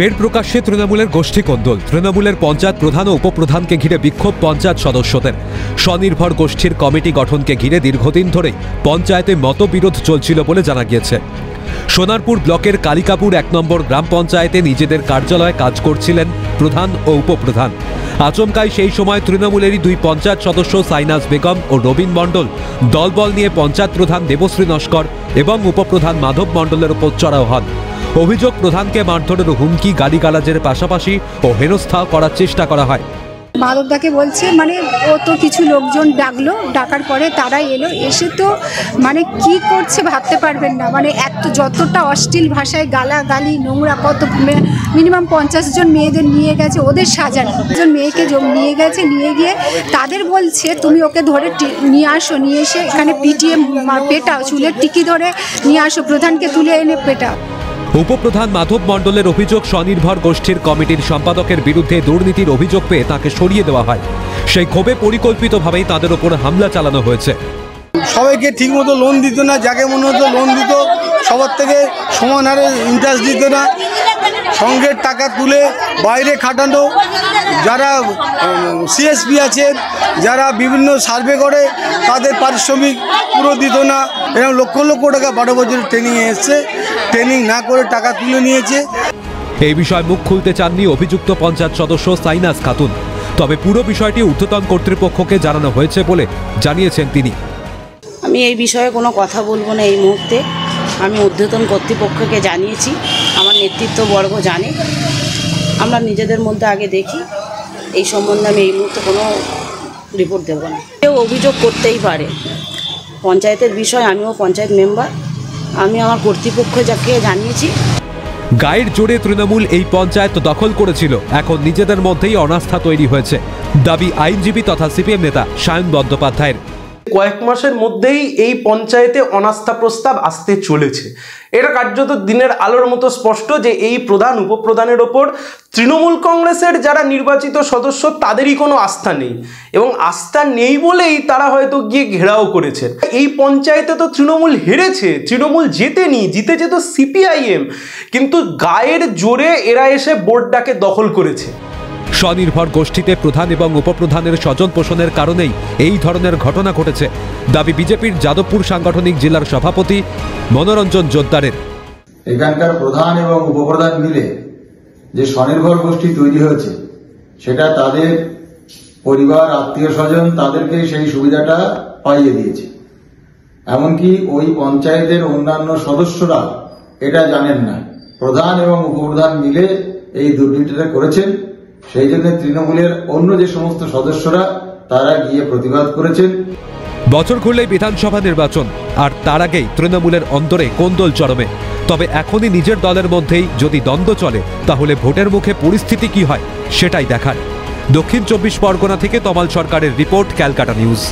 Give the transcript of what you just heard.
ফের প্রকাশ্যে তৃণমূলের গোষ্ঠী কোন্দল। তৃণমূলের পঞ্চায়েত প্রধান ও উপপ্রধানকে ঘিরে বিক্ষোভ পঞ্চায়েত সদস্যদের। স্বনির্ভর গোষ্ঠীর কমিটি গঠনকে ঘিরে দীর্ঘদিন ধরে পঞ্চায়েতে মতবিরোধ চলছিল বলে জানা গিয়েছে। সোনারপুর ব্লকের কালিকাপুর ১ নম্বর গ্রাম পঞ্চায়েতে নিজেদের কার্যালয়ে কাজ করছিলেন প্রধান ও উপপ্রধান। আচমকাই সেই সময় তৃণমূলেরই দুই পঞ্চায়েত সদস্য সাইনাজ বেগম ও রবীন মণ্ডল দলবল নিয়ে পঞ্চায়েত প্রধান দেবশ্রী নস্কর এবং উপপ্রধান মাধব মণ্ডলের ওপর চড়াও হন। অভিযোগ, প্রধানকে মারধরের হুমকি, গালিগালাজের পাশাপাশি ও হেনস্থা করার চেষ্টা করা হয়। মাধবদাকে বলছে ও তো কিছু লোকজন ডাকলো, ডাকার পরে তারা এলো, এসে তো কি করছে ভাবতে পারবেন না। যতটা অশ্লীল ভাষায় গালাগালি, নোংরা, কত মিনিমাম 50 জন মেয়েদের নিয়ে গেছে, ওদের সাজানো জন মেয়েকে নিয়ে গেছে, নিয়ে গিয়ে তাদের বলছে তুমি ওকে ধরে নিয়ে আসো, নিয়ে এসে এখানে পিটিয়ে পেটাও, চুলের টিকি ধরে নিয়ে আসো, প্রধানকে তুলে এনে পেটাও। উপপ্রধান মাধব মণ্ডলের অভিযোগ, স্বনির্ভর গোষ্ঠীর কমিটির সম্পাদকের বিরুদ্ধে দুর্নীতির অভিযোগ পেয়ে তাকে সরিয়ে দেওয়া হয়। সেই ক্ষোভে পরিকল্পিতভাবেই তাদের উপর হামলা চালানো হয়েছে। সবাইকে ঠিকমতো লোন দিত না, যাকে মনে হতো লোন দিত, সবার থেকে সমান হারে ইন্টারেস্ট দিত না, সঙ্গের টাকা তুলে বাইরে খাটানো, যারা সিএসপি আছে, যারা বিভিন্ন সার্ভে করে তাদের পারিশ্রমিক পুরো দিত না। এরকম লক্ষ লক্ষ টাকা 12 বছরের ট্রেনিংয়ে এসছে, ট্রেনিং না করে টাকা তুলে নিয়েছে। এই বিষয়ে মুখ খুলতে চাননি অভিযুক্ত পঞ্চায়েত সদস্য সাইনাজ খাতুন। তবে পুরো বিষয়টি ঊর্ধ্বতন কর্তৃপক্ষকে জানানো হয়েছে বলে জানিয়েছেন তিনি। আমি এই বিষয়ে কোনো কথা বলবো না এই মুহূর্তে। আমি ঊর্ধ্বতন কর্তৃপক্ষকে জানিয়েছি, আমার নেতৃত্ববর্গ জানে। আমরা নিজেদের মধ্যে আগে দেখি, এই সম্বন্ধে আমি এই মুহূর্তে কোনো রিপোর্ট দেবো না। কেউ অভিযোগ করতেই পারে, পঞ্চায়েতের বিষয়, আমিও পঞ্চায়েত মেম্বার, আমি আমার কর্তৃপক্ষকে জানিয়েছি। গায়ের জোরে তৃণমূল এই পঞ্চায়েত দখল করেছিল, এখন নিজেদের মধ্যেই অনাস্থা তৈরি হয়েছে, দাবি আইনজীবী তথা সিপিএম নেতা সায়ন বন্দ্যোপাধ্যায়ের। কয়েক মাসের মধ্যেই এই পঞ্চায়েতে অনাস্থা প্রস্তাব আসতে চলেছে। এটা কার্যত দিনের আলোর মতো স্পষ্ট যে এই প্রধান উপপ্রধানের ওপর তৃণমূল কংগ্রেসের যারা নির্বাচিত সদস্য তাদেরই কোনো আস্থা নেই, এবং আস্থা নেই বলেই তারা হয়তো গিয়ে ঘেরাও করেছে। এই পঞ্চায়েতে তো তৃণমূল হেরেছে, তৃণমূল জেতেনি, জিতেছে তো সিপিআইএম, কিন্তু গায়ের জোরে এরা এসে বোর্ডটাকে দখল করেছে। স্বনির্ভর গোষ্ঠীতে প্রধান এবং উপপ্রধানের স্বজন পোষণের কারণেই এই ধরনের ঘটনা ঘটেছে, দাবি বিজেপির যাদবপুর সাংগঠনিক জেলার সভাপতি মনোরঞ্জন জোদ্দারের। এখানকার প্রধান এবং উপপ্রধান মিলে যে স্বনির্ভর গোষ্ঠী তৈরি হয়েছে, সেটা তাদের পরিবার, আত্মীয় স্বজন তাদেরকে সেই সুবিধাটা পাইয়ে দিয়েছে। এমনকি ওই পঞ্চায়েতের অন্যান্য সদস্যরা এটা জানেন না, প্রধান এবং উপপ্রধান মিলে এই দুর্নীতিটা করেছেন। সেই জন্য তৃণমূলের অন্য যে সমস্ত সদস্যরা তারা গিয়ে প্রতিবাদ করেছেন। বছর ঘুরলেই বিধানসভা নির্বাচন, আর তার আগেই তৃণমূলের অন্তরে কোন্দল চরমে। তবে এখনই নিজের দলের মধ্যেই যদি দ্বন্দ্ব চলে, তাহলে ভোটের মুখে পরিস্থিতি কি হয় সেটাই দেখার। দক্ষিণ 24 পরগনা থেকে তমাল সরকারের রিপোর্ট, ক্যালকাটা নিউজ।